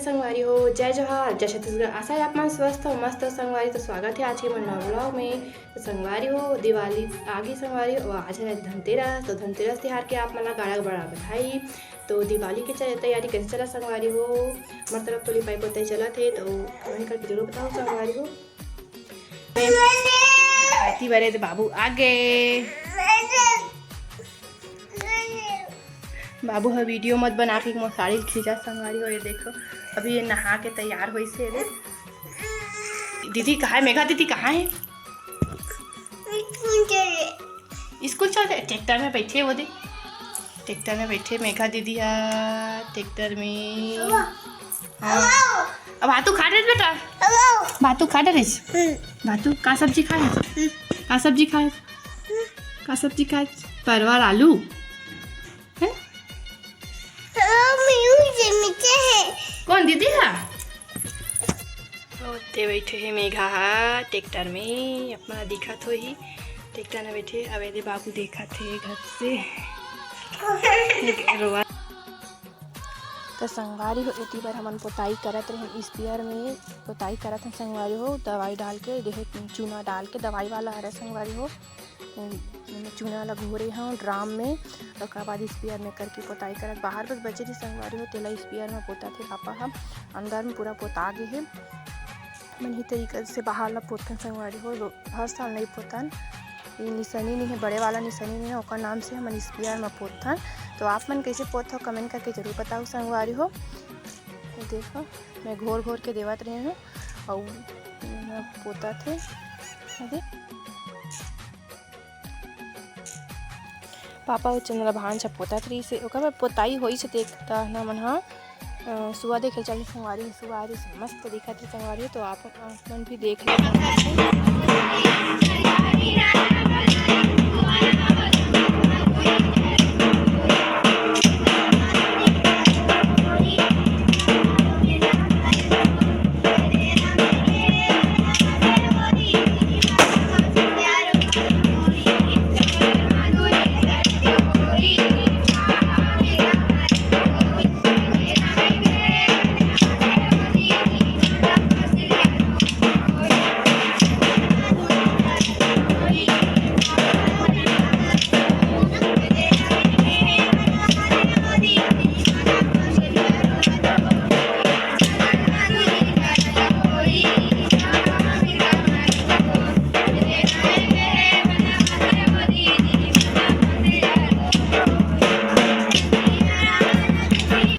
संगवारी हो, जय जोहार, जय छत्तीसगढ़। आशा है आप मन स्वस्थ हो, मस्त हो संगवारी। तो स्वागत है आज के मन नवा ब्लॉग में। तो संगवारी हो, दिवाली आगे संगवारी हो, आज है धनतेरस। तो धनतेरस त्यौहार के आप मन गाड़ा बड़ा बधाई। तो दिवाली की तैयारी कैसे चला संगवारी हो? हमारे तरफ तो लिपाई पोताई चला थे, तो कमेंट करके जरूर बताओ संगवारी हो। आरती बरे तो बाबू आगे बाबू है वीडियो मत बना के मोर साड़ी खींचा संगवारी हो। ये देखो अभी ये नहा के तैयार हुई से। दीदी कहाँ है? मेघा दीदी कहाँ है? स्कूल चल रहे। ट्रैक्टर में बैठे वो दे, ट्रैक्टर में बैठे मेघा दीदी है ट्रैक्टर में। हाँ अब भातू खा रहे बेटा, भातू खा रहे। भातू का सब्जी खाए? का सब्जी खाए? का सब्जी खाए? परवल आलू है। कौन दीदी है? ते बैठे है मेघा है ट्रैक्टर में। अपना दिखत हो ही ट्रैक्टर में बैठे। अब यदि बाबू देखा थे घर से तो संगवारी हो। इतनी बार हमन पोताई करत रहे, स्पेयर में पोताई करत हैं संगवारी हो। दवाई डाल के देखे चूना डाल के, दवाई वाला आ रहा संगवारी हो। चूना वाला घोरे हाँ ड्राम में, और बाद स्पेयर में करके पोताई करत। बाहर बस बचे थी संगवारी हो, तेला स्पेयर में पोता थे पापा। हम अंदर में पूरा पोता गए हैं। मन ही तरीके से बाहर ला पोतन संगवारी हो। हर साल नहीं पोतन, ये निशानी नहीं है, बड़े वाला निशानी नहीं है, ओकर नाम से हम स्पेयर में पोतन। तो आप मन कैसे पोत हो कमेंट करके जरूर बताओ संगवारी हो। देखो मैं घोर घोर के देवत रहे हूँ और पोता थे। पापा वो चंद्रा भान से पोता थी से ओकर पोताई होई से देखता ना मन। हाँ सुबह देखे चले संगवारी, सुबह से मस्त दिखा थी संगवारी। तो आप मन भी देख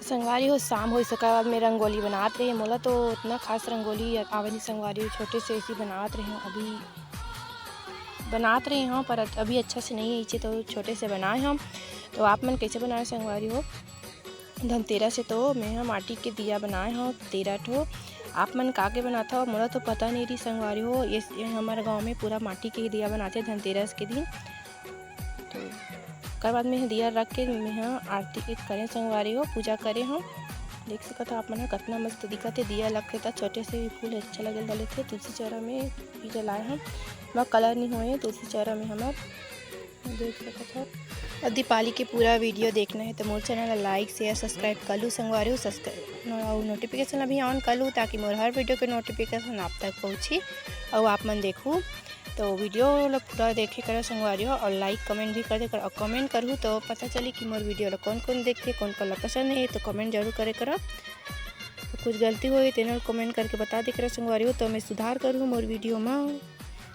संगवारी हो। शाम हो सका बाद में रंगोली बनाते रहे। मोला तो उतना खास रंगोली आवनी संगवारी छोटे से ऐसी बनाते रहे। अभी बनाते रहे हाँ, पर अभी अच्छा से नहीं है इसे, तो छोटे से बनाए हम। तो आप मन कैसे बनाए संगवारी हो? धनतेरस से तो मैं माटी के दिया बनाए हाँ 13 ठो। आप मन काके बनाता हो मोला तो पता नहीं रही संगवारी हो। ये हमारे गाँव में पूरा माटी के दिया बनाते हैं धनतेरस के दिन। तो कर बाद में दिया रख के मैं आरती करें संगवारी हो, पूजा करें हम। देख सकते हो आप मन कितना मस्त दिखत है। दिया लगे था छोटे से भी फूल अच्छा लगे डाले थे। तुलसी चौरा में भी जलाए हम, वहाँ कलर नहीं हुए तुलसी चौरा में हमार। देख सकते हो। और दीपावली के पूरा वीडियो देखना है तो मोर चैनल लाइक शेयर सब्सक्राइब कर लूँ संगवारी हो। सब्सक्राइब और नोटिफिकेशन अभी ऑन कर लूँ ताकि मोर हर वीडियो के नोटिफिकेशन आप तक पहुँची और आप मन देखूँ। तो वीडियो पूरा देखे करो संगवारी हो, और लाइक कमेंट भी कर दे कर। और कमेंट करूँ तो पता चले कि मोर वीडियो ला कौन कौन देखते, कौन कौन ला पसंद है। तो कमेंट जरूर करे करो। तो कुछ गलती हुई तो कमेंट करके बता दे करो संगवारी हो, तो मैं सुधार करूँ मोर वीडियो में।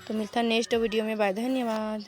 तो मिलता नेक्स्ट वीडियो में। बाय, धन्यवाद।